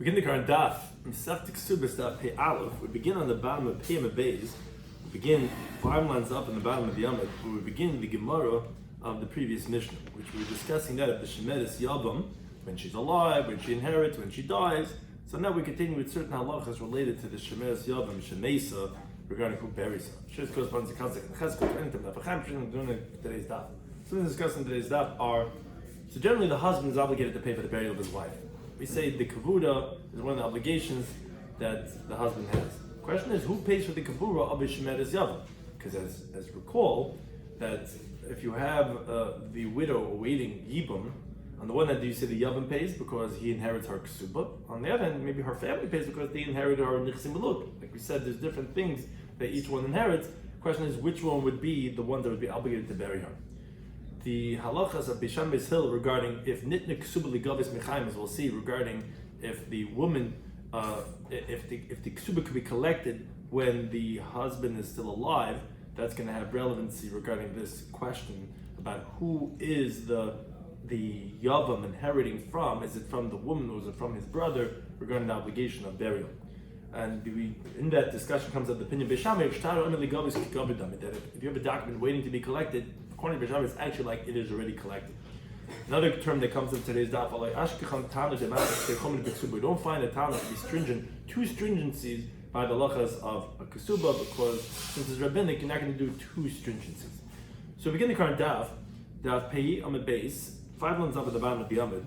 Begin the current Daf, Mesech Kesuvos Daf Pei Aleph. We begin on the bottom of Pei Beis. We begin 5 lines up in the bottom of the Yomid, where we begin the Gemara of the previous Mishnah, which we were discussing that of the Shemeres Yavam, when she's alive, when she inherits, when she dies. So now we continue with certain halachas related to the Shemeres Yavam, Shemesa, regarding who buries her. Should corresponds to concept in Cheskel, anything that we're doing today's Daf. So we discuss in today's Daf are, so generally the husband is obligated to pay for the burial of his wife. We say the kavura is one of the obligations that the husband has. The question is, who pays for the kavura of a shemeres yavam? Because as recall, that if you have the widow awaiting yibum, on the one hand, do you say the yavam pays because he inherits her ksuba? On the other hand, maybe her family pays because they inherited her nichsim maluk. Like we said, there's different things that each one inherits. The question is, which one would be the one that would be obligated to bury her? The halachas of Bishambe's Hill regarding if nitne ksuba ligavis mechaim, as we'll see, regarding if the woman, if the ksuba could be collected when the husband is still alive, that's going to have relevancy regarding this question about who is the yavam inheriting from. Is it from the woman or is it from his brother regarding the obligation of burial? And in that discussion comes up the opinion Bishambe that if you have a document waiting to be collected, according to Bishambe, it's actually like it is already collected. Another term that comes in today's daf, we don't find a Tana to be stringent, two stringencies by the lachas of a kesuba, because since it's rabbinic, you're not going to do two stringencies. So we begin the current daf Pei Amid Beis, 5 lines up at the bottom of the Amid.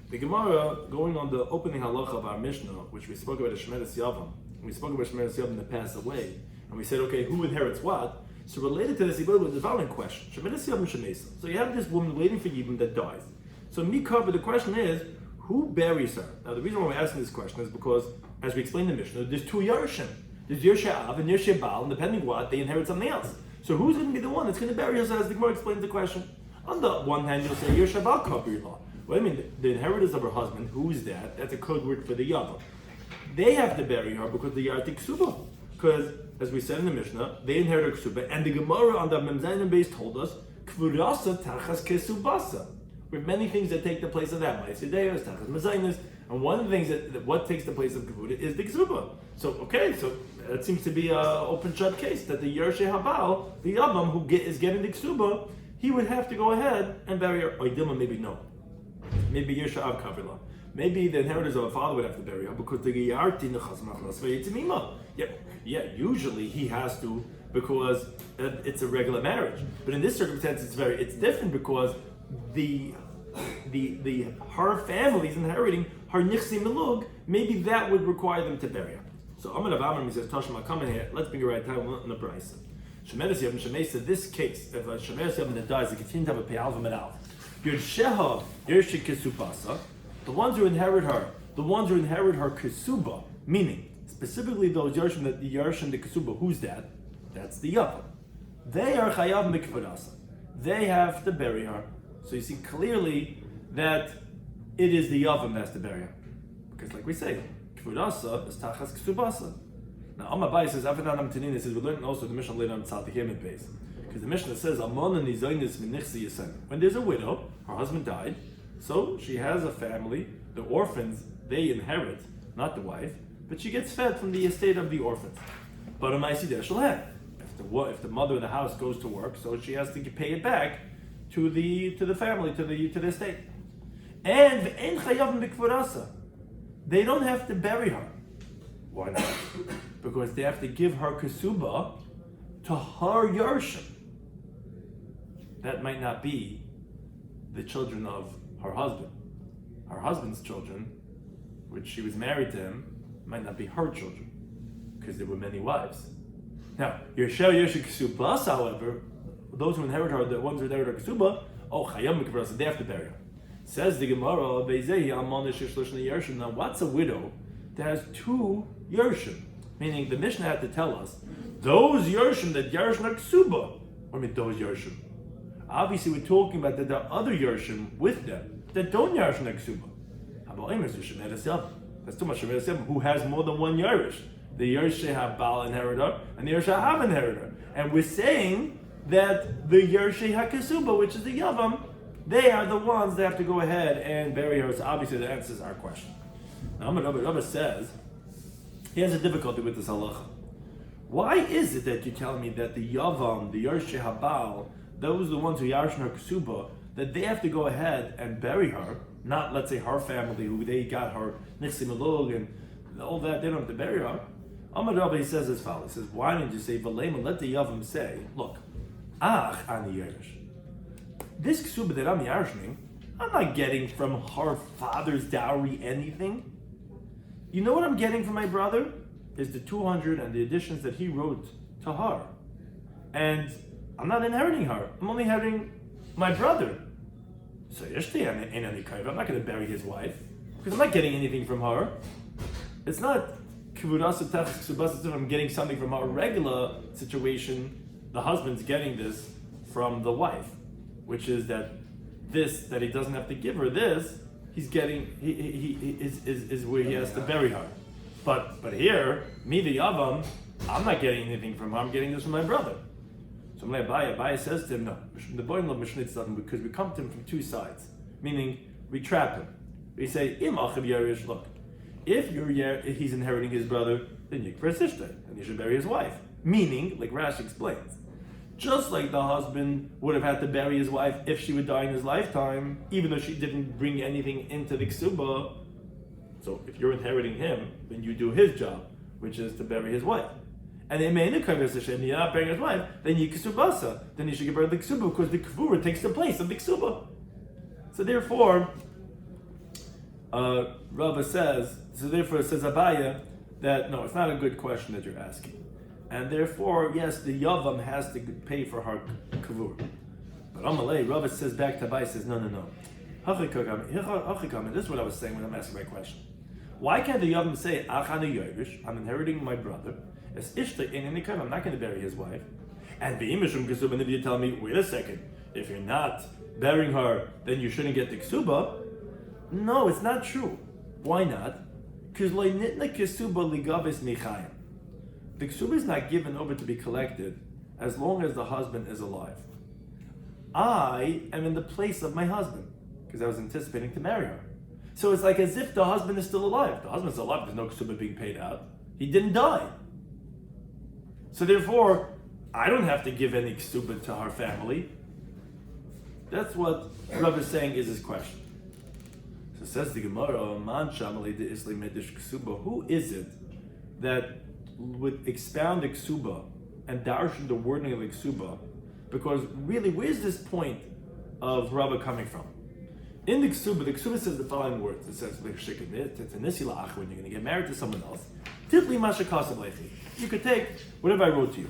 The Gemara, going on the opening halacha of our Mishnah, which we spoke about the Shemeres Yavam, we spoke about Shemeres Yavam that passed away, and we said, okay, who inherits what? So related to this, he with the following question: Shemeres Yavam Shemesa. So you have this woman waiting for Yibum that dies. So Mikar, the question is, who buries her? Now the reason why we're asking this question is because, as we explained in the Mishnah, there's two Yarshim. There's Yershe Av and Yershe Baal, and depending what, they inherit something else. So who's going to be the one that's going to bury her? So as the Gemara explains the question, on the one hand, you'll say Yershe Baal Kabir Law. Well, I mean, the inheritors of her husband, who's that? That's a code word for the Yavam. They have to bury her because the Yarti Ksuba. Because, as we said in the Mishnah, they inherit her Ksuba, and the Gemara on the Memzayin base told us, Kvurasa Tachas Kesubasa. We have many things that take the place of that. Ma'asedeus, Tachas Mezainis, and one of the things that what takes the place of Kavura is the Ksuba. So, okay, so that seems to be an open shut case, that the Yershe Habal, the Yavam, who is getting the Ksuba, he would have to go ahead and bury her. Or maybe no. Maybe Yershe Av Kavila. Maybe the inheritors of a father would have to bury her because the Giyarti Nechas Machlas Veyitzimima. Yeah, usually he has to because it's a regular marriage. But in this circumstance, it's different because her family is inheriting her Nichsi Melug. Maybe that would require them to bury her. So Amar Rav Amram, he says, Tashma, come in here. Let's bring it right time in the price. Shemeres Yavam Shemesa. This case, if a Shemeres Yavam that dies, they continue to have a Pei Alpha Medal. Yersheha Yershe Kesubasa, the ones who inherit her Kesuba, meaning specifically those Yershim, that the Yershim, the Kesuba, who's that? That's the Yavam. They are Chayav Mikvadasa. They have to bury her. So you see clearly that it is the Yavam that has to bury her. Because like we say, Kvadasa is Tachas Kesubasa. Now Amabai says, Afadanam Tanin, says we learned also the Mishnah later on Tzal Tehemid base. Because the Mishnah says, when there's a widow, her husband died, so she has a family, the orphans, they inherit, not the wife, but she gets fed from the estate of the orphans. But if the mother of the house goes to work, so she has to pay it back to the family, to the estate. And they don't have to bury her. Why not? Because they have to give her kesuba to her Yershim. That might not be the children of her husband. Her husband's children, which she was married to him, might not be her children, because there were many wives. Now, Yershel Yershe Kesubas, however, those who inherit her, the ones who inherit her Kesuba, Chayam Mikvarasa, they have to bury her. Says the Gemara, now what's a widow that has 2 Yershim? Meaning the Mishnah had to tell us, those Yershim that Yershim are Kesuba, those Yershim. Obviously, we're talking about that there are other Yershim with them that don't Yershim Ksuba. That's too much Shemeres Yavam, who has more than one Yerush. The Yershe HaBaal inheritor and the Yershe HaHav inheritor. And we're saying that the Yershe HaKesuba, which is the Yavam, they are the ones that have to go ahead and bury her. So obviously that answers our question. Now, Rabbi says he has a difficulty with this halacha. Why is it that you're telling me that the Yavam, the Yarshei Habal, those are the ones who Yarshin her Ksuba, that they have to go ahead and bury her, not, let's say, her family, who they got her Nixi Melug and all that, they don't have to bury her. Amar Rabbi, he says as follows. He says, why didn't you say, Valema, let the Yavam say, look, Ach ani Yerush. This Ksuba that I'm Yarshing, I'm not getting from her father's dowry anything. You know what I'm getting from my brother? Is the 200 and the additions that he wrote to her. And I'm not inheriting her. I'm only inheriting my brother. So I'm not going to bury his wife because I'm not getting anything from her. It's not I'm getting something from our regular situation. The husband's getting this from the wife, which is that he doesn't have to give her this. He's getting he is where he has to bury her. But here, me the Yavam, I'm not getting anything from her. I'm getting this from my brother. So Abaye says to him, no, the boy love Mishnitz doesn't, because we come to him from two sides, meaning we trap him. We say, Im Achav Yarish, look, if he's inheriting his brother, then Yikver Sishta, and you should bury his wife. Meaning, like Rashi explains, just like the husband would have had to bury his wife if she would die in his lifetime, even though she didn't bring anything into the Ksuba. So if you're inheriting him, then you do his job, which is to bury his wife. And you're not burying his wife, then you Kesubasa. Then you should get buried the Ksuba because the Kvura takes the place of the Ksuba. So therefore, Rava says, it says Abaye that no, it's not a good question that you're asking. And therefore, yes, the Yavam has to pay for her Kvura. But Amalei, Rava says back to Abaye, says, no. And this is what I was saying when I'm asking my question. Why can't the Yavam say, I'm inheriting my brother, I'm not going to bury his wife, and if you tell me, wait a second, if you're not burying her, then you shouldn't get the Ksuba? No, it's not true. Why not? Because the Ksuba is not given over to be collected as long as the husband is alive. I am in the place of my husband, because I was anticipating to marry her. So it's like as if the husband is still alive. The husband's still alive, there's no Ksuba being paid out. He didn't die. So therefore, I don't have to give any Ksuba to her family. That's what Rav is saying is his question. So says the Gemara, who is it that would expound the Ksuba and darshan the wording of the Ksuba? Because really, where's this point of Rava coming from? In the Ksuba says the following words. It says, when you're going to get married to someone else, you could take whatever I wrote to you.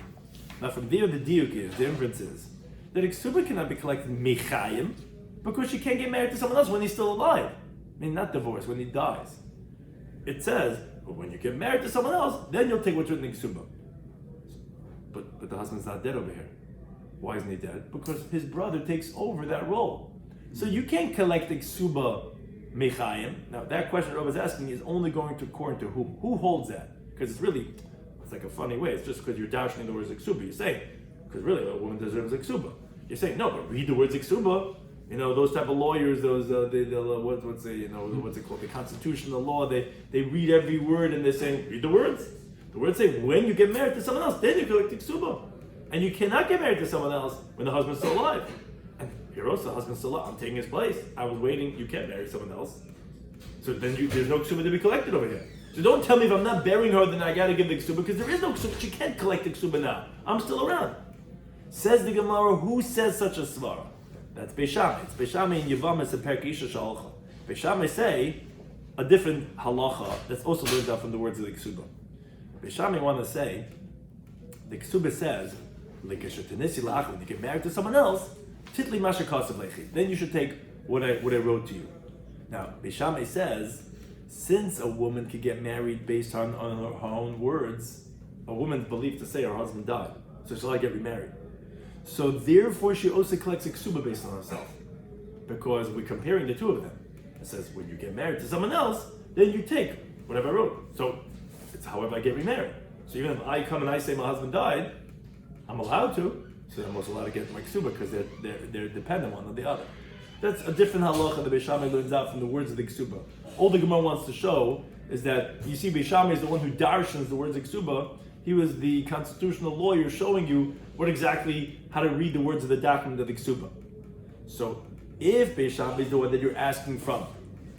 Now from there, the diuk is, the inference is, that a Ksuba cannot be collected mechayim, because she can't get married to someone else when he's still alive. I mean, not divorced, when he dies. It says, but when you get married to someone else, then you'll take what's written in Ksuba. But the husband's not dead over here. Why isn't he dead? Because his brother takes over that role. So you can't collect the Ksuba mechayim. Now that question Rav is asking is only going to according to whom? Who holds that? Because it's like a funny way. It's just because you're dashing the words Ksuba. You're saying, because really a woman deserves Ksuba. You're saying, no, but read the words Ksuba. You know, those type of lawyers, what's it called? The constitutional law, they read every word and they're saying, read the words. The words say, when you get married to someone else, then you collect the Ksuba. And you cannot get married to someone else when the husband's still alive. And here also, the husband's still alive. I'm taking his place. I was waiting. You can't marry someone else. So then there's no Ksuba to be collected over here. So don't tell me if I'm not burying her, then I got to give the Ksuba, because there is no Ksuba. She can't collect the Ksuba now. I'm still around. Says the Gemara, who says such a svara? That's Beishamai. It's Beishamai in Yevamis and Perek Isha Shalcha. Beishamai say a different halacha that's also learned out from the words of the Ksuba. Beishamai want to say, the Ksuba says, when you get married to someone else, titli masha kasav lechi. Then you should take what I wrote to you. Now, Beishamai says, since a woman could get married based on her own words, a woman's believed to say her husband died, so she'll get remarried. So therefore, she also collects a ksuba based on herself, because we're comparing the two of them. It says when you get married to someone else, then you take whatever I wrote. So it's however I get remarried. So even if I come and I say my husband died, I'm allowed to. So I'm also allowed to get my ksuba because they're dependent one on the other. That's a different halacha that Beishamai learns out from the words of the ksuba. All the Gemara wants to show is that you see Beis Shammai is the one who darshans the words of ksuba. He was the constitutional lawyer showing you how to read the words of the document of the ksuba. So if Beis Shammai is the one that you're asking from,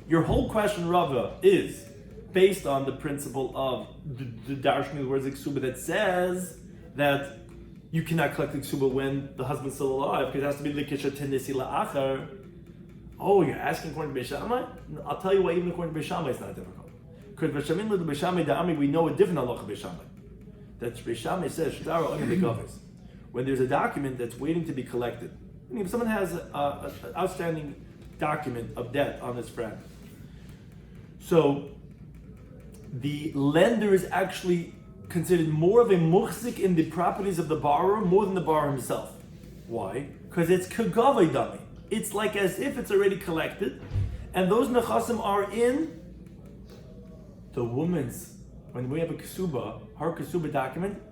your whole question, Rava, is based on the principle of the darshaning of the words of ksuba that says that you cannot collect the ksuba when the husband's still alive, because it has to be l'kisha tenisi la'achar. Oh, you're asking according to Beis Shammai? I'll tell you why even according to Beis Shammai it's not difficult. Because Beis Shammai da'ami, we know a different halacha Beis Shammai. That Beis Shammai says, when there's a document that's waiting to be collected, I mean, if someone has an outstanding document of debt on his friend, so the lender is actually considered more of a muhzik in the properties of the borrower more than the borrower himself. Why? Because it's kagavay dami. It's like as if it's already collected, and those nechasim are in the woman's. When we have a ksuba, her ksuba document,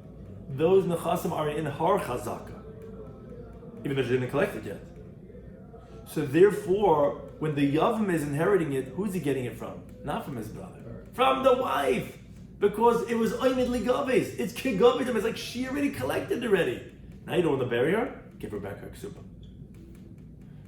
those nechasim are in her chazaka, even though she didn't collect it yet. So therefore, when the yavam is inheriting it, who's he getting it from? Not from his brother, from the wife, because it was oimid ligaves. It's kigavidim. It's like she already collected already. Now you don't want to bury her. Give her back her ksuba.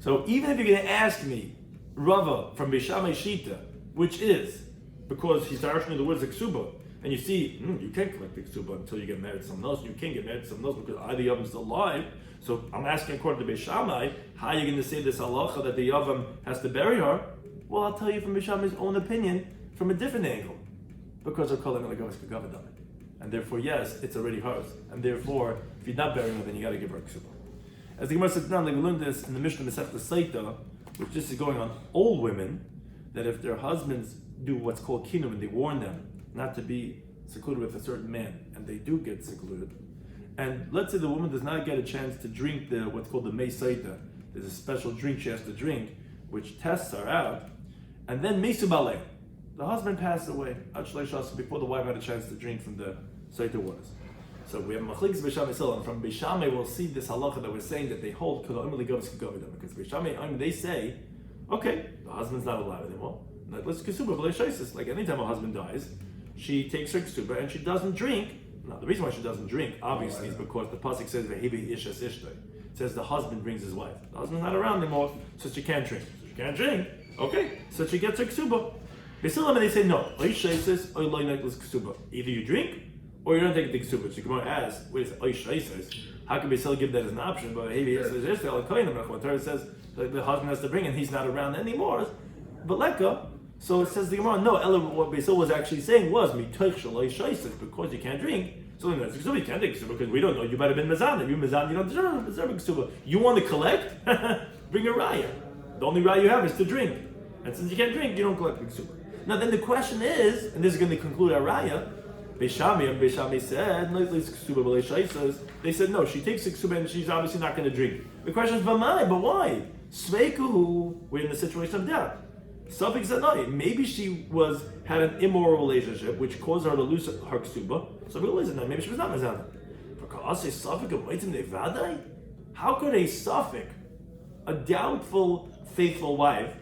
So even if you're going to ask me, Rava from Beis Shammai Shita, which is because he's darshaning the words of ksuba, and you see, you can't collect the ksuba until you get married to someone else. You can't get married to someone else because either Yavam is still alive. So I'm asking according to Beis Shammai, how are you going to say this halacha that the Yavam has to bury her? Well, I'll tell you from Beis Shammai's own opinion from a different angle. Because of calling it like kagavadam. And therefore, yes, it's already hers. And therefore, if you're not burying her, then you got to give her a ksuba. As the Gemara says down, like we learned this in the Mishnah Masechta Saita, which this is going on old women, that if their husbands do what's called kinum, and they warn them not to be secluded with a certain man, and they do get secluded, and let's say the woman does not get a chance to drink what's called the mei saita. There's a special drink she has to drink, which tests her out, and then mesu balei, the husband passed away before the wife had a chance to drink from the saita waters. So we have machlekes Beis Shammai Hillel, and from Beis Shammai we'll see this halacha that we're saying that they hold because Beis Shammai they say, okay, the husband's not alive anymore. Let's ksuba b'lei shaisis. Like anytime a husband dies, she takes her ksuba and she doesn't drink. Now the reason why she doesn't drink, obviously, is because the pasuk says ve'hevi ishas ishtay. It says the husband brings his wife. The husband's not around anymore, so she can't drink. So she can't drink. Okay, so she gets her ksuba. They say no. Either you drink or you don't take the ksuba. So Gemara asks, wait a second, how can Beisil give that as an option? But when Torah says that the husband has to bring and he's not around anymore, but leka. So it says the Gemara, no, Ella, what Beisil was actually saying was because you can't drink. So then that's ksuba, you can't take ksuba because we don't know. You might have been mezan. If you're mezan, you don't deserve a ksuba. You want to collect? Bring a raya. The only raya you have is to drink. And since you can't drink, you don't collect the ksuba. Now then the question is, and this is going to conclude our raya, Beis Shammai said, they said no, she takes the ksuba and she's obviously not going to drink. The question is, but why? Sveikuhu, we're in the situation of death. Suffix zanai, maybe she had an immoral relationship which caused her to lose her ksuba. So maybe she was not mezana. How could a suffix, a doubtful, faithful wife,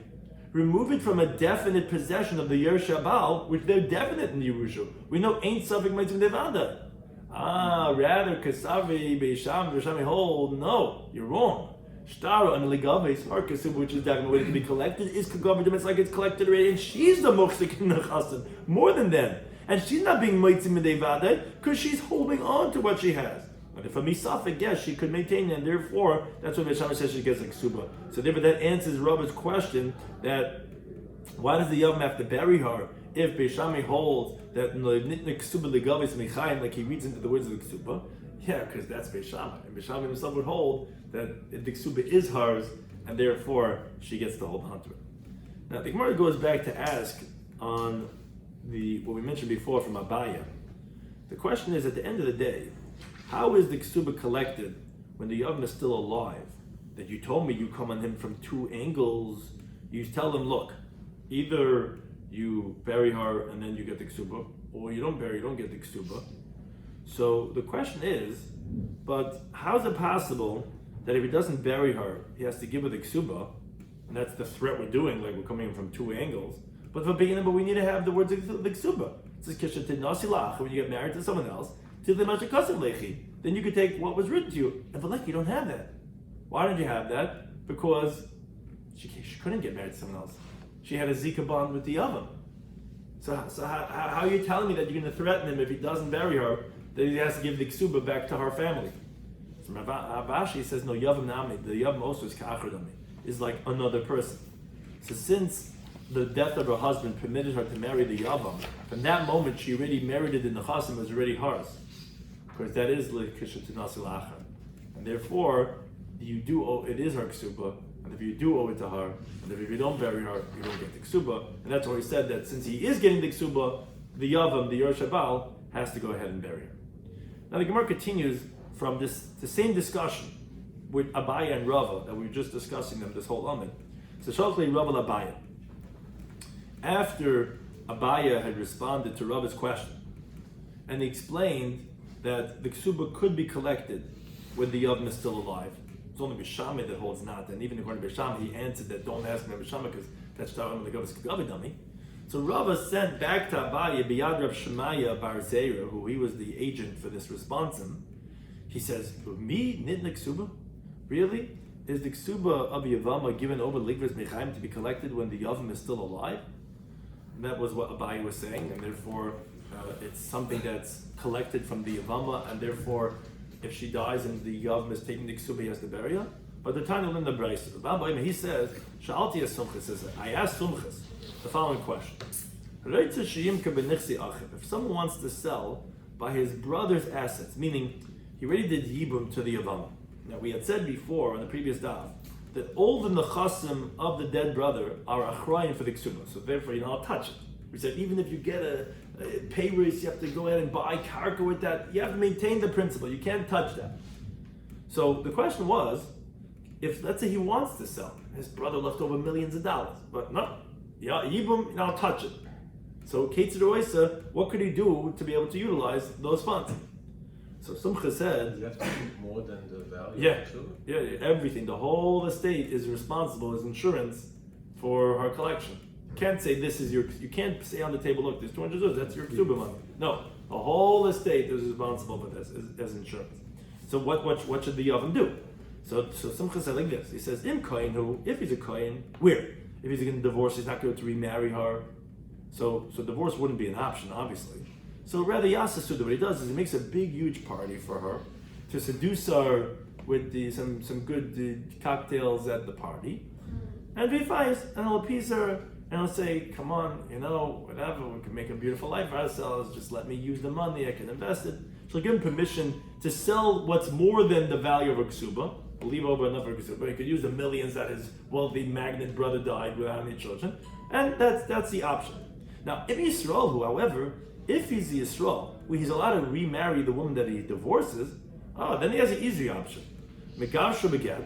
remove it from a definite possession of the Yer Shabal, which they're definite in Yerusha? We know ain't Safik Maitim Devada. Rather Kasavi Beis Shammai hold, no, you're wrong. Shtara and Ligaves, her Kasub, which is definitely waiting to be collected, is Kagavim, it's like it's collected already, and she's the Mukhsik in the Chassan, more than them. And she's not being Maitim Devada because she's holding on to what she has. But if a misafik, yes, she could maintain it, and therefore, that's what Beis Shammai says she gets a ksuba. So therefore that answers Rabbi's question that why does the Yavam have to bury her if Beis Shammai holds that nitne ksuba legavis mechayim, like he reads into the words of the ksuba? Yeah, because that's Beis Shammai. And Beis Shammai himself would hold that the ksuba is hers, and therefore she gets to hold on to it. Now the Gemara goes back to ask on what we mentioned before from Abaya. The question is, at the end of the day, how is the ksuba collected when the Yavam is still alive? That you told me you come on him from two angles. You tell him, look, either you bury her and then you get the ksuba, or you don't bury, you don't get the ksuba. So the question is, but how is it possible that if he doesn't bury her, he has to give her the ksuba, and that's the threat we're doing, like we're coming in from two angles. But for beginning, but we need to have the words of the ksuba. It says kishatinasi lach, when you get married to someone else, then you could take what was written to you. And but you don't have that. Why don't you have that? Because she couldn't get married to someone else. She had a zika bond with the oven. So how are you telling me that you're going to threaten him if he doesn't marry her, that he has to give the ksuba back to her family? So Abashi says, no, yavam nami, the yavam also is ka'achradami, is like another person. So since the death of her husband permitted her to marry the yavam, from that moment she already married it in the chasim, was already hers. Because that is l'kishatinasi la'achar. And therefore, it is her ksuba, and if you do owe it to her, and if you don't bury her, you don't get the ksuba. And that's why he said that since he is getting the ksuba, the yavam, the Yerush Habal, has to go ahead and bury her. Now the Gemara continues from the same discussion with Abaya and Rava that we were just discussing them this whole Amid. So shortly Rava Abaya. After Abaya had responded to Rava's question, and he explained that the ksuba could be collected when the yavam is still alive. It's only Bishami that holds not, and even according to Bishami, he answered that don't ask me Bishami because that's Taram the Gavas Gavidami. So Rava sent back to Abaya Biyad Rab Shemaya Bar Zera, who he was the agent for this responsim. He says, "Me nitna ksuba? Really? Is the ksuba of Yavama given over Ligvas Mechaim to be collected when the yavam is still alive?" And that was what Abaya was saying, and therefore it's something that's collected from the Yavama, and therefore if she dies and the yavam is taking the ksuba, he has to bury her. But the time in the Brayso, he says, "Sha'alti Sumchas," says, I asked Sumchas the following question: if someone wants to sell by his brother's assets, meaning he already did yibum to the yavam. Now we had said before on the previous daf that all the nechasim of the dead brother are achrayim for the ksuba, so therefore you don't touch it. We said even if you get a pay raise, you have to go ahead and buy karka with that. You have to maintain the principle. You can't touch that. So the question was, if let's say he wants to sell, his brother left over millions of dollars, but no, yibum, I'll touch it. So Ketzir Oisa, what could he do to be able to utilize those funds? So Sumcha said, you have to keep more than the value of the yeah, everything. The whole estate is responsible as insurance for her collection. You can't say this is you can't say on the table, look, there's $200, that's your ksuba money. No, the whole estate is responsible for this as insurance. So what should the yavam do? So Sumcha said like this. He says, Im kohen, if he's a kohen, where? If he's going to divorce, he's not going to remarry her. So divorce wouldn't be an option, obviously. So rather Yasa Suda, what he does is he makes a big, huge party for her to seduce her with some good cocktails at the party, and be fine, and he'll appease her, and he'll say, come on, whatever, we can make a beautiful life for ourselves, just let me use the money, I can invest it. She'll give him permission to sell what's more than the value of a ksuba, leave over enough for a ksuba. He could use the millions that his wealthy magnate brother died without any children, and that's the option. Now, if Yisrael, who, however, if he's the Yisrael, where he's allowed to remarry the woman that he divorces, then he has an easy option. Megav Shubaget,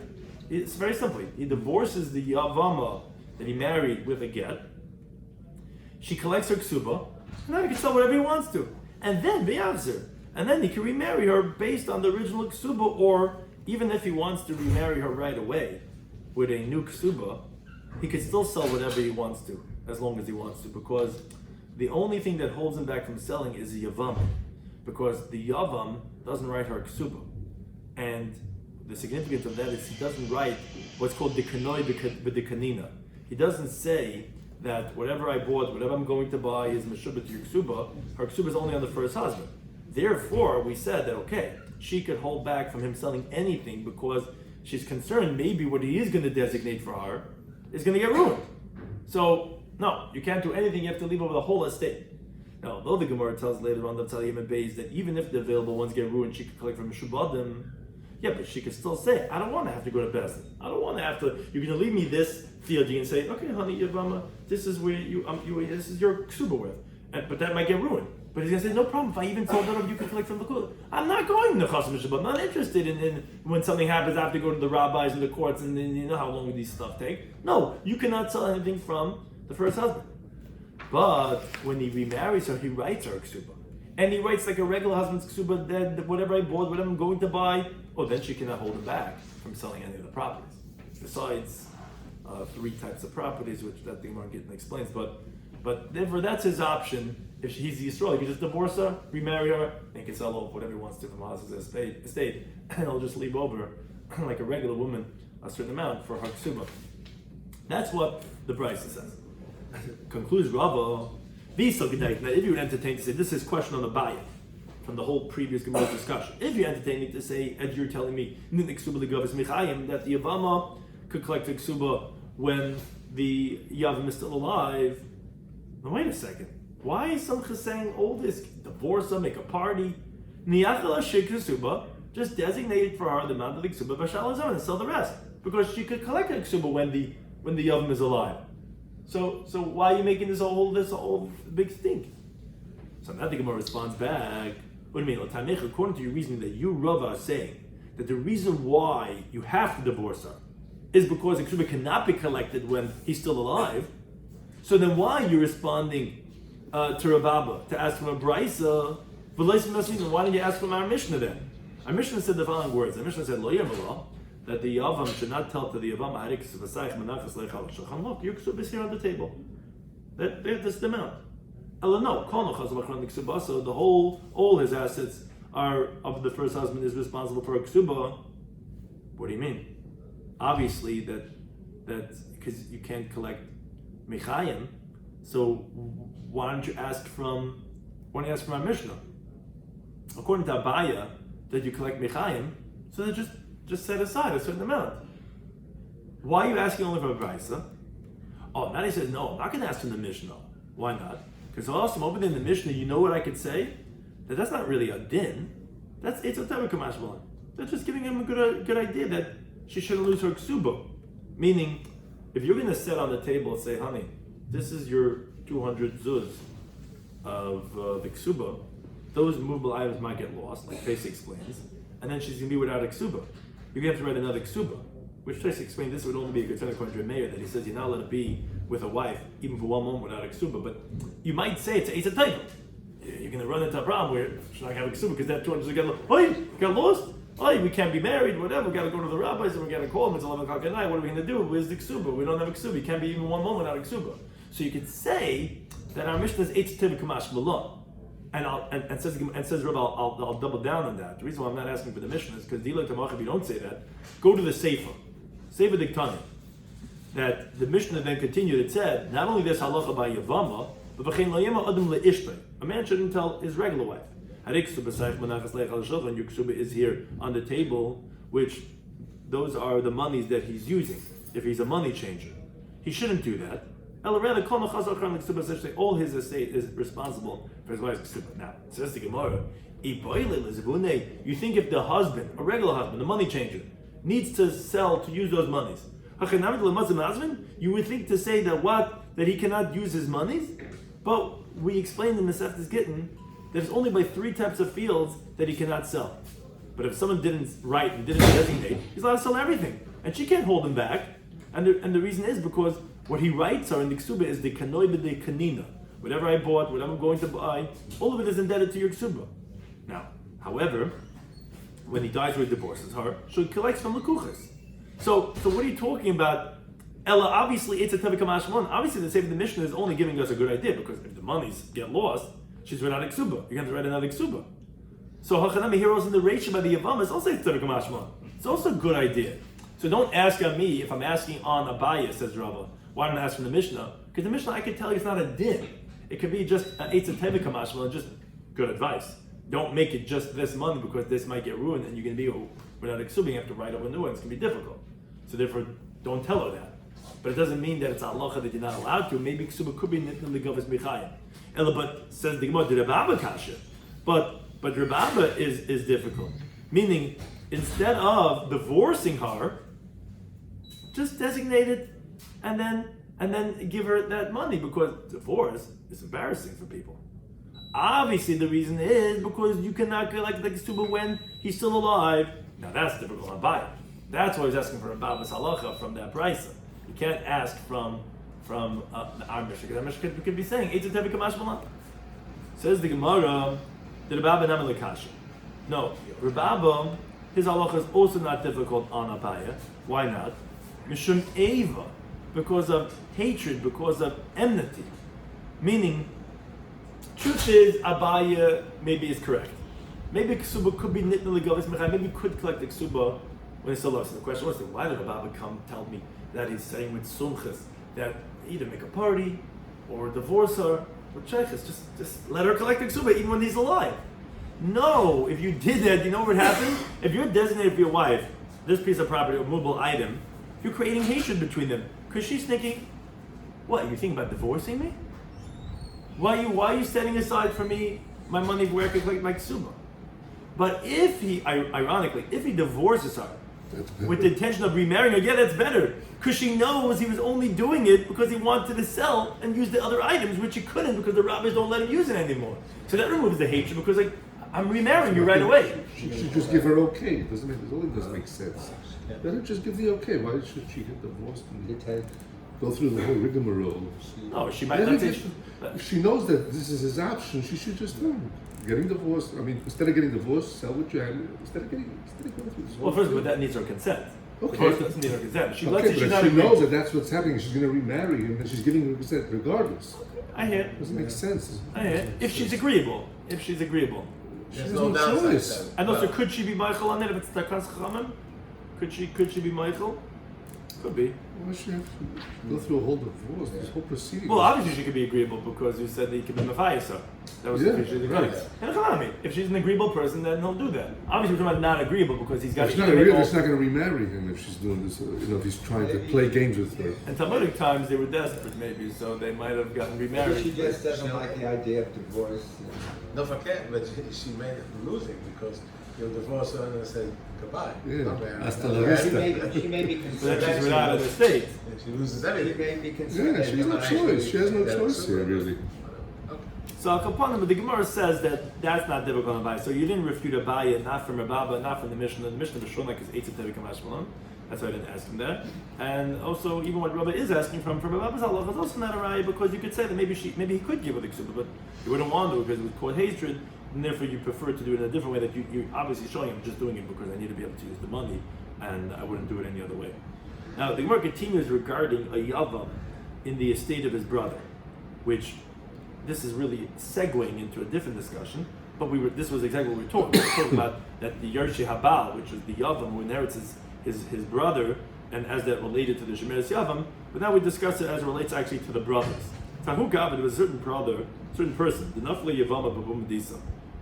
it's very simple. He divorces the Yavama that he married with a get. She collects her ksuba, and then he can sell whatever he wants to. And then Be'avzer. And then he can remarry her based on the original ksuba, or even if he wants to remarry her right away with a new ksuba, he can still sell whatever he wants to, as long as he wants to, because the only thing that holds him back from selling is the yavam, because the yavam doesn't write her ksuba, and the significance of that is he doesn't write what's called dikanoi b'dikanina. He doesn't say that whatever I bought, whatever I'm going to buy is meshubah to your ksuba. Her ksuba is only on the first husband. Therefore, we said that okay, she could hold back from him selling anything because she's concerned maybe what he is going to designate for her is going to get ruined. So no, you can't do anything. You have to leave over the whole estate. Now, though the Gemara tells later on the Taliyim and Beis that even if the available ones get ruined, she could collect from Mishubadim. Yeah, but she could still say, I don't want to have to go to Bezdin. I don't want to have to. You're going to leave me this field. You can say, okay, honey, Yavama, this is where this is your ksuba with. But that might get ruined. But he's going to say, no problem. If I even told her you can collect from the kula, I'm not going to Chasam Mishabah. I'm not interested in when something happens. I have to go to the rabbis and the courts, and then you know how long these stuff take. No, you cannot sell anything from the first husband. But when he remarries her, he writes her ksuba. And he writes like a regular husband's ksuba, that whatever I bought, whatever I'm going to buy, then she cannot hold him back from selling any of the properties. Besides 3 types of properties, which that the Gemara explains. But But therefore, that's his option. If he's the Yisrael, he can just divorce her, remarry her, and he can sell off whatever he wants to from Haz's estate, and he'll just leave over, like a regular woman, a certain amount for her ksuba. That's what the Brisa says. Concludes Rava, that if you would entertain to say, this is question on the bayit, from the whole previous Gemara discussion. If you're entertaining to say, as you're telling me, that the Yavama could collect the ksuba when the Yavam is still alive, now wait a second. Why is Samcha saying all this? Divorce her, make a party. Just designate for her the amount of the ksuba b'shal and sell the rest. Because she could collect the ksuba when the Yavam is alive. So why are you making this whole big stink? So now the Gemara responds back. What do you mean? According to your reasoning that you, Rava, are saying that the reason why you have to divorce her is because the ksuba cannot be collected when he's still alive. So then why are you responding to Rav Abba to ask from a Brisa? Why didn't you ask from our Mishnah then? Our Mishnah said the following words. Our Mishnah said, Lo Yamala, that the Yavam should not tell to the Yavam, look, your ksuba is here on the table. That's the amount. No, so all his assets are of the first husband is responsible for a ksuba. What do you mean? Obviously that because you can't collect mechayim, so why don't you ask from our Mishnah? According to Abaya, that you collect mechayim, so they just set aside a certain amount. Why are you asking only for a Brisa? Oh, now he says, no, I'm not going to ask from the Mishnah. Why not? Because also, over there in the Mishnah, you know what I could say? That's not really a din. It's a Tevah Kamashmalan. That's just giving him a good idea that she shouldn't lose her ksuba. Meaning, if you're going to sit on the table and say, honey, this is your 200 zuz of the ksuba, those movable items might get lost, like Tracy explains, and then she's going to be without a ksuba. You're going to have to write another ksuba, which Tracy explained this would only be a concern according to a mayor, that he says you're not allowed to be with a wife, even for one moment, without a ksuba. But you might say it's a typo. You're going to run into a problem where she's not going to have a ksuba because that 200 got lost. We can't be married, whatever. We got to go to the rabbis and we got to call them. It's 11 o'clock at night. What are we going to do? Where's the ksuba? We don't have a ksuba. You can't be even one moment without a ksuba. So you could say that our Mishnah is Eitz Tiv Kamash Malon. And says Rabbi, I'll double down on that. The reason why I'm not asking for the Mishnah is because if you don't say that, go to the Sefer Diktani. That the Mishnah then continued. It said not only this halacha by Yavama, but v'chein lo yema adam le'ishtay. A man shouldn't tell his regular wife. Harik ksuba seich manachas leich al shulchan. Your ksuba is here on the table, which those are the monies that he's using. If he's a money changer, he shouldn't do that. All his estate is responsible for his wife's ksuba. Now, says the Gemara, you think if the husband, a regular husband, a money changer, needs to sell to use those monies, you would think to say that he cannot use his monies? But we explained in Masechtas Gittin that it's only by 3 types of fields that he cannot sell. But if someone didn't write and didn't designate, he's allowed to sell everything. And she can't hold him back. And the reason is because what he writes are in the ksuba is the kanoi b'de kanina. Whatever I bought, whatever I'm going to buy, all of it is indebted to your ksuba. Now, however, when he dies or he divorces her, she collects from lekuchas. So what are you talking about? Ella, obviously, it's a tevah kamashmon. Obviously, the Sefer the Mishnah is only giving us a good idea because if the monies get lost, she's without a ksuba. You're going to have to write another ksuba. So Hachanami heroes in the ratio by the Yavam is also a tevah kamashmon. It's also a good idea. So don't ask on me if I'm asking on Abaya, says Rava. Why don't I ask from the Mishnah? Because the Mishnah, I can tell you it's not a din. It could be just an Eitz Tevah Kamashmal, just good advice. Don't make it just this month because this might get ruined and you're going to be without a ksuba, you have to write up a new one. It's going to be difficult. So therefore, don't tell her that. But it doesn't mean that it's halacha that you're not allowed to. Maybe ksuba could be nitnum legavis michayim. But says the Gemara, the Rabbi kasha. But Rabbi is difficult. Meaning, instead of divorcing her, just designate it and then give her that money, because divorce is embarrassing for people. Obviously, the reason is because you cannot collect the ksuba when he's still alive. Now that's difficult on Bayit. That's why he's asking for a Babas Halacha from that Brisa. You can't ask from our Mishnah, because our Mishnah could be saying Eitz Tevah Kamash Malan. Says the Gemara, the Rebbe Naman Lekasha. No, Rebbe, his halacha is also not difficult on Abaya. Why not? Mishum Eva, because of hatred, because of enmity. Meaning, truth is, Abaya maybe is correct. Maybe Ksuba could be nitna legavis mechai. Maybe could collect the Ksuba when it's still lost. So the question was, why did Abba come tell me that he's saying with sumchas that either make a party or divorce her or chaychas? Just let her collect the Ksuba even when he's alive. No, if you did that, you know what would happen? If you're designated for your wife this piece of property or movable item, you're creating hatred between them. Because she's thinking, what, you think about divorcing me? Why are you setting aside for me my money where I could collect my ksuba? But if he, ironically, if he divorces her with the intention of remarrying her, yeah, that's better. Because she knows he was only doing it because he wanted to sell and use the other items, which he couldn't because the rabbis don't let him use it anymore. So that removes the hatred because, like, I'm remarrying you right away. She should just give her okay. It only doesn't make sense. Let her just give the okay. Why should she get divorced and go through the whole rigmarole? No, she might not. If she knows that this is his option, she should just getting divorced. I mean, instead of getting divorced, sell what you have. Instead of going through this. Well, first, but that needs her consent. Okay. Divorce doesn't need her consent. She knows that that's what's happening. She's going to remarry him, and she's giving her consent regardless. I hear it. Doesn't make sense. I hear it. If she's agreeable. She has no choice. And also, could she be Michael on it if it's Takas Chachamim? Could she be Michael? Could be. Why should she have to go through a whole divorce, this whole proceeding? Well, obviously she could be agreeable because you said that he could be Mephias. That was officially the case. And if she's an agreeable person, then he'll do that. Obviously, we're talking about not agreeable because he's got. It's not agreeable. It's not going to remarry him if she's doing this. If he's trying to play games with her. And Talmudic times they were desperate, maybe, so they might have gotten remarried. She just doesn't like the idea of divorce. No, forget, but she made it losing because you'll divorce her and say goodbye. Yeah. Hasta la vista. She may be concerned. Then she's without an estate. She loses She everything. may be concerned. Yeah, she has no choice. She has no choice here, really. So Kapanim, but the Gemara says that that's not difficult on Abaya. So you didn't refute Abaya, not from Rabba, not from the Mishnah. The Mishnah B'Shulmak is Eitz Tevik Kamashmalon. That's why I didn't ask him that. And also, even what Rabba is asking from Rabba's halacha is also not a raya because you could say that maybe he could give her the ksuba, but you wouldn't want to because it would cause hatred, and therefore you prefer to do it in a different way. That you're obviously showing I'm just doing it because I need to be able to use the money, and I wouldn't do it any other way. Now the Gemara continues regarding a yavam in the estate of his brother, which this is really segueing into a different discussion. But this was exactly what we were talking about. We were talking about that the Yershi Habal, which is the yavam who inherits his brother, and as that related to the Shemeres Yavam, but now we discuss it as it relates actually to the brothers. Tahu Gabba, there was a certain person, the Nafli Yavama Babumedisa.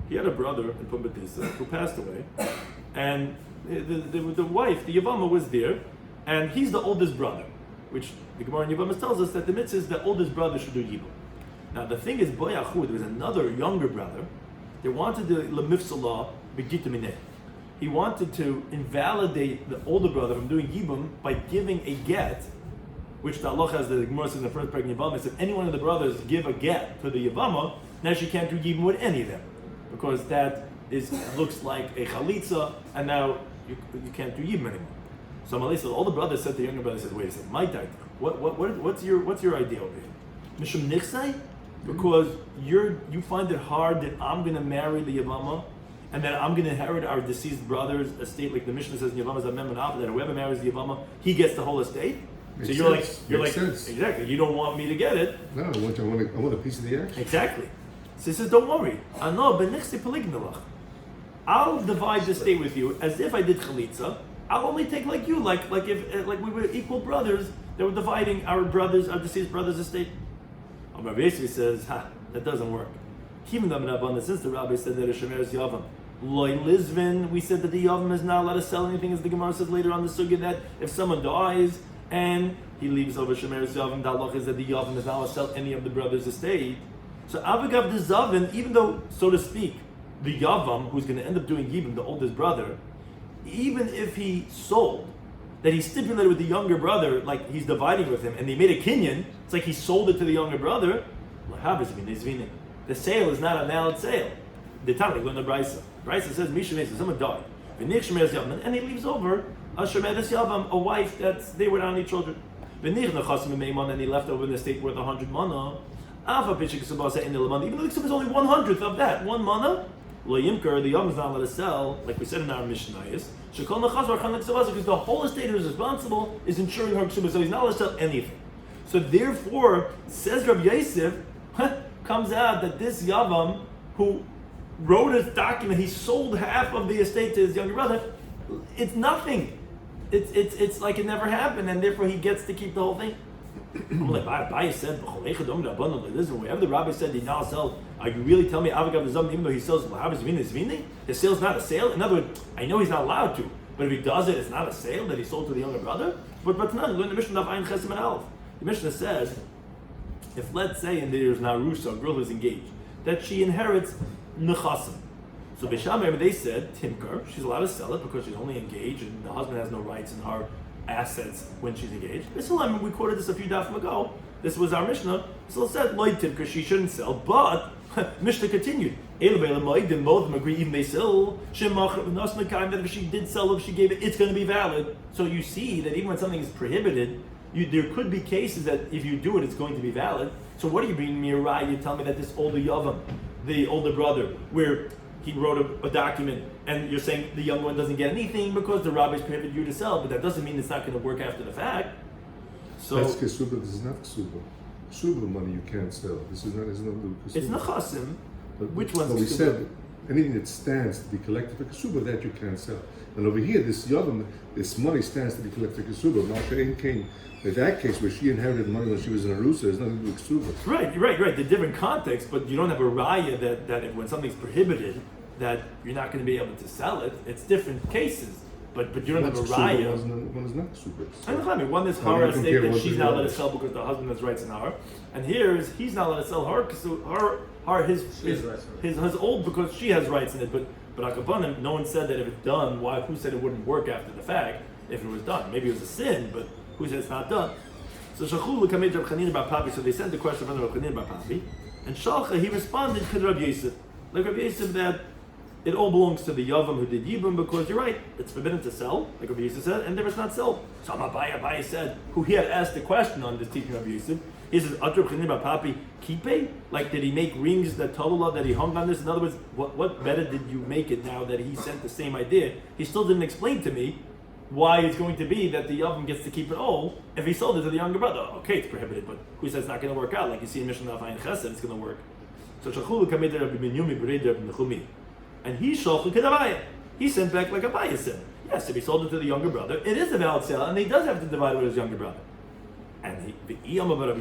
He had a brother in Pumbedisa who passed away, and the wife, the Yavama, was there, and he's the oldest brother, which the Gemara in Yavama tells us that the mitzvah is the oldest brother should do Yibum. Now the thing is, Boyachu, there was another younger brother, they wanted the Lemifsalah Begitamine. He wanted to invalidate the older brother from doing Yibum by giving a get, which the Allah has, the Gemara says in the first pregnant Yavama, if any one of the brothers give a get to the Yavama, now she can't do Yibum with any of them. Because that looks like a chalitza, and now you can't do Yibum anymore. So Malay said, all the brothers said to the younger brother, said, wait a second, my dad, what's your idea over here? Mishum Nichsai? Because you find it hard that I'm going to marry the Yavama, and then I'm going to inherit our deceased brother's estate, like the Mishnah says in Yavama's Amendment Alpha, that whoever marries the Yavama, he gets the whole estate. So you're like, exactly. You don't want me to get it. No, I want a piece of the action. Exactly. So he says, don't worry. I'll divide the estate with you as if I did chalitza. I'll only take like you, like if we were equal brothers that were dividing our deceased brother's estate. Rabbi Yosef says, that doesn't work. Even since the rabbi said that a shemeres yavam, loy lizvin, we said that the yavam is not allowed to sell anything, as the Gemara says later on the sugya that if someone dies and he leaves over shemeres yavam, the halach is that the yavam is not allowed to sell any of the brother's estate. So avagav the zavin, even though, so to speak, the yavam who's going to end up doing yibum, the oldest brother, even if he sold, that he stipulated with the younger brother, like he's dividing with him, and they made a kinyan, it's like he sold it to the younger brother. The sale is not a valid sale. The time they go in the Brisa. Brisa says, Misha someone died. And he leaves over a shemeres yavam, a wife they were not any children. And he left over the estate worth 100 mana. Even though the ksuba is only 1/100th of that, 1 mana. The yavam is not allowed to sell, like we said in our Mishnayos. Because the whole estate is responsible is insuring her ksuba, so he's not allowed to sell anything. So therefore, says Rabbi Yosef, comes out that this Yavam, who wrote his document, he sold half of the estate to his younger brother, it's nothing. It's like it never happened, and therefore he gets to keep the whole thing. Abaye said, listen, wherever the rabbi said he now sells, are you really telling me Avagav Zam, even though he sells his sale's not a sale? In other words, I know he's not allowed to, but if he does it, it's not a sale that he sold to the younger brother? But not, learn the Mishnah of Ayin Chesem and Aleph. The Mishnah says, if let's say, and there's Narusa, a girl who's engaged, that she inherits Nechasim. So Beishamim, they said, Timkar, she's allowed to sell it because she's only engaged and the husband has no rights in her assets when she's engaged. We quoted this a few dafim ago. This was our Mishnah. So it said, Lloyd Timkar, she shouldn't sell, but Mishnah continued. Both of them agree, even they sell, that if she did sell, if she gave it, it's going to be valid. So you see that even when something is prohibited, there could be cases that if you do it, it's going to be valid. So what are you bringing me a raya? You tell me that this older Yavam, the older brother, where he wrote a document, and you're saying the young one doesn't get anything because the rabbis prohibited you to sell, but that doesn't mean it's not going to work after the fact. So that's Kesuvos. This is not Kesuvos. Kesuvos money you can't sell. This is not. It's Nechasim. Which one's? Well, we said anything that stands to be collected for Kesuvos that you can't sell. And over here, this Yavam, this money stands to be collected for Kesuvos. Masha Ein came. In that case, where she inherited money when she was in Arusa, there's nothing to do with Kesuvos. Right. The different context, but you don't have a raya that if, when something's prohibited, that you're not going to be able to sell it. It's different cases, but you don't have a raya. One is not Kesuvos. I mean, one is her estate that she's not allowed to sell because the husband has rights in her, and here is he's not allowed to sell her because his old because she has rights in it. But Akapanim, no one said that if it's done, who said it wouldn't work after the fact if it was done? Maybe it was a sin, but who said it's not done? So Shachul Kamei Rab Chanina Bar Papi. So they sent the question from Rab Chanina Bar Papi, and Shalcha he responded to Rab Yosef, like Rab Yosef, that it all belongs to the Yavam who did Yibum because you're right, it's forbidden to sell, like Rab Yosef said, and there it's not sold. So Abaye said, who he had asked the question on this teaching of Yosef, he says, Rab Chanina Bar Papi kipe? Like, did he make rings that Talula that he hung on this? In other words, what better did you make it now that he sent the same idea? He still didn't explain to me why it's going to be that the Yavam gets to keep it all if he sold it to the younger brother. Okay, it's prohibited, but who says it's not going to work out? Like you see in Mishnah of Ayin Chesed, it's going to work. So Shachulu Kamei Rabbi Yumi B'rei Rabbi Nechumi, and he Shalchu Kedabaye. He sent back like Abaye said. Yes, if he sold it to the younger brother, it is a valid sale, and he does have to divide it with his younger brother. And if Rabbi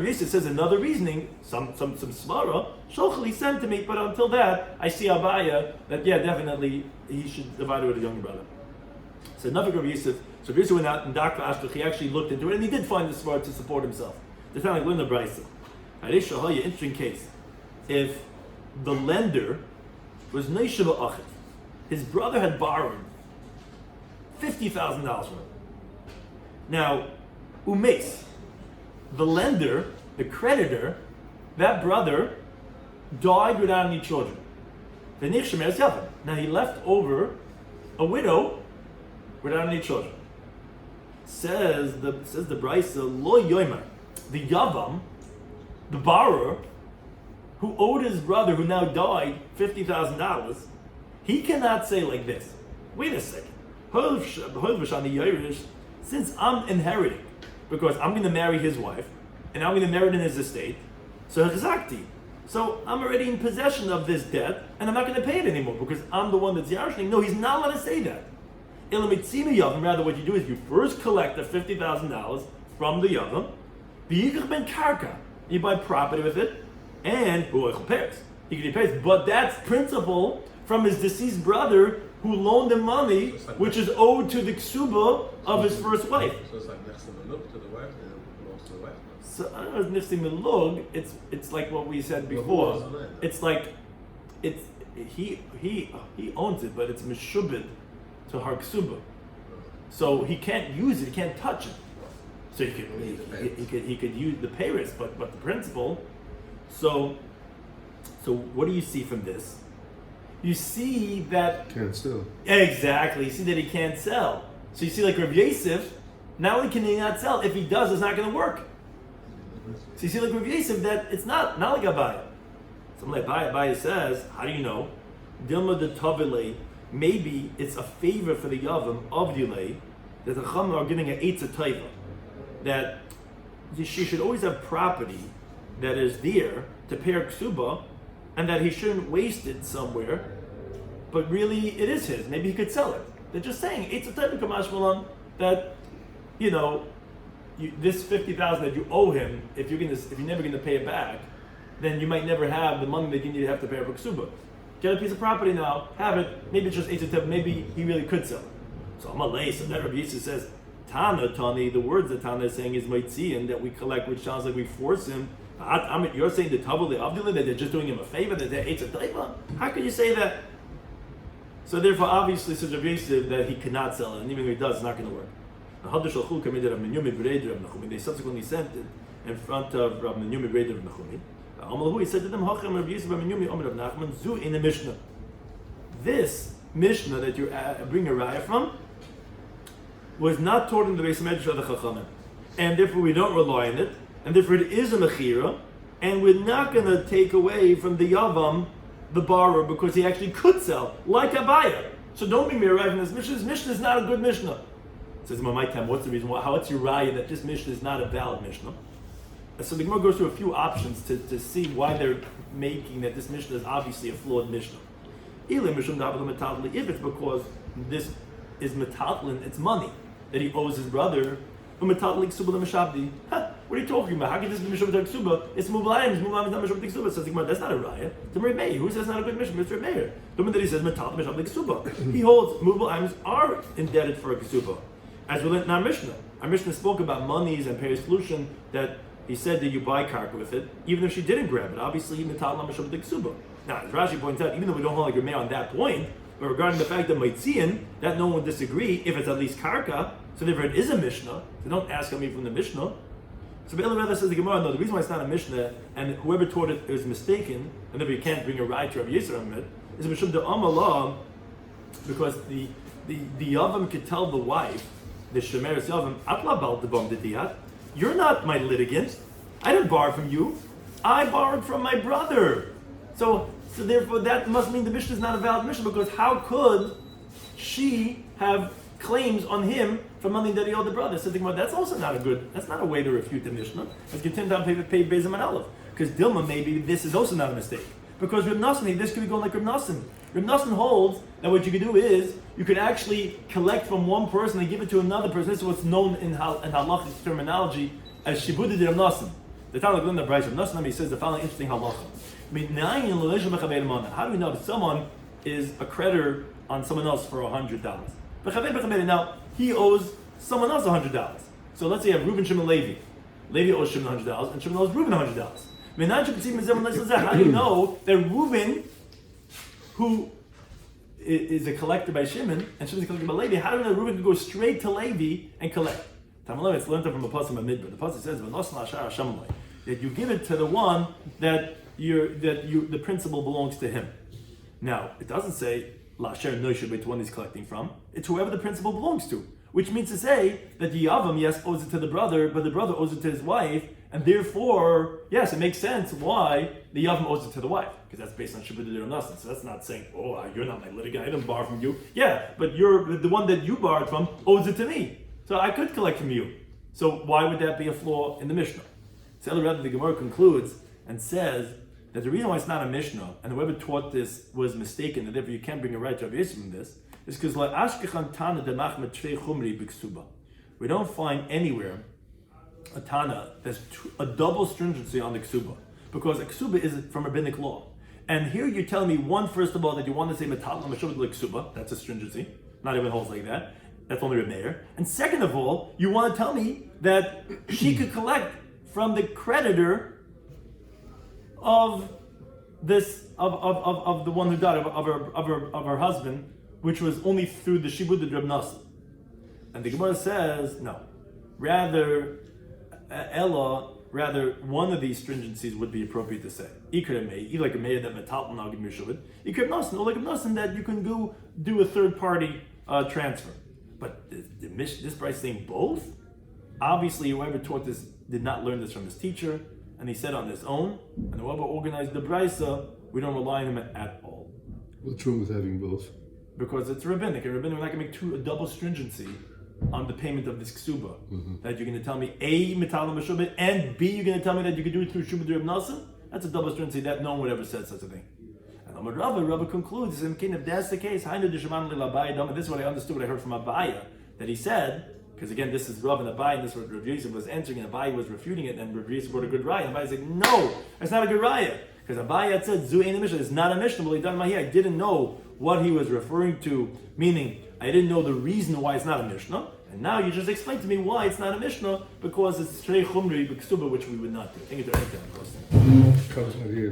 Yosef says another reasoning, some svara, Shalchel he sent to me, but until that, I see Abaya that definitely he should divide it with his younger brother. So Nafik Rabbi Yosef, so Rabbi Yosef went out and Dr. Ashtoch, he actually looked into it, and he did find the svara to support himself. They found like Linda Brisa. Interesting case. If the lender was Neishiva Achit, his brother had borrowed $50,000 from him. Now, Umes, the lender, the creditor, that brother died without any children. Now he left over a widow without any children. Says the Brisa, Lo Yomer, the Yavam, the borrower, who owed his brother who now died $50,000, he cannot say like this. Wait a second. Since I'm inheriting, because I'm going to marry his wife, and I'm going to merit in his estate, so I'm already in possession of this debt, and I'm not going to pay it anymore because I'm the one that's yarishing. No, he's not allowed to say that. Rather, what you do is you first collect the $50,000 from the yavam, you buy property with it, and he can pay. But that's principle from his deceased brother who loaned him money, which is owed to the ksuba of his first wife. So it's like nechsim melug to the wife, and it belongs to the wife. So I don't know if nechsim melug. It's like what we said before. It's like he owns it, but it's meshubed to her ksuba. So he can't use it. He can't touch it. So he could use the payers, but the principle. So what do you see from this? You see that can't sell. Exactly. You see that he can't sell. So you see, like Rav Yosef, not only can he not sell, if he does, it's not going to work. So you see, like Rav Yosef, that it's not like Abaya. Something like Abaya says, how do you know? Dilma de Tavile, maybe it's a favor for the Yavam of Dilay that the Chum are giving an Eitz Taiva, that she should always have property that is there to pay a ksuba, and that he shouldn't waste it somewhere, but really it is his. Maybe he could sell it. They're just saying it's a type of kamash malan that, this 50,000 that you owe him, if you're never going to pay it back, then you might never have the money that you need to have to pay for ksuba. Get a piece of property now, have it. Maybe it's just 8 to 10. Maybe he really could sell it. So Amalei, so that Rabbi Yisrael says, Tani, the words that Tana is saying is Maitzian, that we collect, which sounds like we force him. You're saying the Tavali Abdullah, that they're just doing him a favor, that they're 8 to 10. How can you say that? So therefore, obviously, says Rabbi Yisrael that he cannot sell it, and even if he does, it's not going to work. They subsequently sent it in front of Rabbi Yumi Breder of Nachumi. He said to them, Zu in the Mishnah. This Mishnah that you bring a raya from was not taught in the Beis Medrash of the Chachamim, and therefore we don't rely on it, and therefore it is a mechira, and we're not going to take away from the Yavam the borrower because he actually could sell, like a buyer. So don't bring me a raya from this Mishnah. This Mishnah is not a good Mishnah. Says Mamaitam, what's the reason? What's your raya that this Mishnah is not a valid Mishnah? So the Gemara goes through a few options to see why they're making that this Mishnah is obviously a flawed Mishnah. If it's because this is metalin, it's money that he owes his brother. What are you talking about? How can this be Mishum Ksuba? It's Mublayim, it's not Mishum Ksuba. Says the Gemara, that's not a raya. It's a Rabbi Meir. Who says not a good Mishnah? Mr. Meir. The one that he says metalin Mishum Ksuba. He holds Mublayim are indebted for a Ksuba. As we learned in our Mishnah. Our Mishnah spoke about monies and pay solution that he said that you buy karka with it, even if she didn't grab it. Obviously, metalin Mishum Ksuba. Now, as Rashi points out, even though we don't hold like Rabbi Meir on that point, but regarding the fact that Maitzian, that no one would disagree if it's at least karka, so therefore it is a Mishnah, so don't ask me from the Mishnah. So Be'el rather says the Gemara, no, the reason why it's not a Mishnah, and whoever taught it is mistaken, and therefore you can't bring a right to Rabbi Yisrael on it, is Mishum de Amalah, because the Yavam could tell the wife, the Shemeres Yavam, Atla bal debam dediyat, you're not my litigant, I didn't borrow from you, I borrowed from my brother. So therefore that must mean the Mishnah is not a valid Mishnah, because how could she have claims on him for money that he owed the brother? So that's also not that's not a way to refute the Mishnah. Let's continue down pay Bezim and Aleph. Because Dilma, maybe this is also not a mistake. Because Reb Nosson, this could be going like Reb Nosson. Reb Nosson holds that what you could do is, you could actually collect from one person and give it to another person. This is what's known in halachic terminology as Shibudi de Reb Nosson. The Talmud in the Brayz of Nosson, he says the following interesting halacha. How do we know that someone is a creditor on someone else for $100? Now, he owes someone else $100. So let's say you have Reuben, Shimon, Levi. Levi owes Shimon $100, and Shimon owes Reuben $100. How do you know that Reuben, who is a collector by Shimon, and Shimon's a collector by Levi, how do you know Reuben can go straight to Levi and collect? It's learned from a pasuk in Midbar. The pasuk says, that you give it to the one that the principal belongs to him. Now, it doesn't say Lasher Noisha to one he's collecting from. It's whoever the principal belongs to. Which means to say that the Yavam, yes, owes it to the brother, but the brother owes it to his wife, and therefore, yes, it makes sense why the Yavam owes it to the wife, because that's based on Shabbat Dir Nasan. So that's not saying, you're not my litigant, I didn't borrow from you. Yeah, but the one that you borrowed from owes it to me. So I could collect from you. So why would that be a flaw in the Mishnah? So rather, the Gemara concludes and says that the reason why it's not a Mishnah, and whoever taught this was mistaken, and therefore you can't bring a right to Rabbi Yisrael from this, is because we don't find anywhere a Tana that's a double stringency on the Ksuba, because a Ksuba is from rabbinic law. And here you're telling me, one, first of all, that you want to say Metal Mashubah like Ksuba, that's a stringency, not even holds like that, that's only Reb Meir. And second of all, you want to tell me that she could collect from the creditor of this of the one who died of her husband, which was only through the shibud of Reb Nosson. And the Gemara says no. Rather, one of these stringencies would be appropriate to say. Either like a mayor that metal now give me shibud. Ikar Nosson, or like a Nosson that you can do a third party transfer. But this Bryce saying both. Obviously, whoever taught this did not learn this from his teacher, and he said on his own. And whoever organized the Brisa, we don't rely on him at all. What's wrong with having both? Because it's rabbinic, and rabbinic, we're not going to make a double stringency on the payment of this ksuba. That you're going to tell me A, mitalim b'shubit, and B, you're going to tell me that you can do it through shubit Reb Nosson? That's a double string. That no one would ever said such a thing. And Amar Rava concludes, if that's the case, this is what I understood, what I heard from Abaya, that he said, because again, this is Rav and Abaya, and this was Rav Yosef was answering, and Abaya was refuting it, and Rav Yosef brought a good raya. And Abaya said, no, it's not a good raya. Because Abaya had said, Zu ain't a Mishnah, it's not a Mishnah, but I didn't know what he was referring to, meaning, I didn't know the reason why it's not a Mishnah, and now you just explained to me why it's not a Mishnah, because it's Shrei Chumri B'Ksuba, which we would not do. I think it's Comes in here.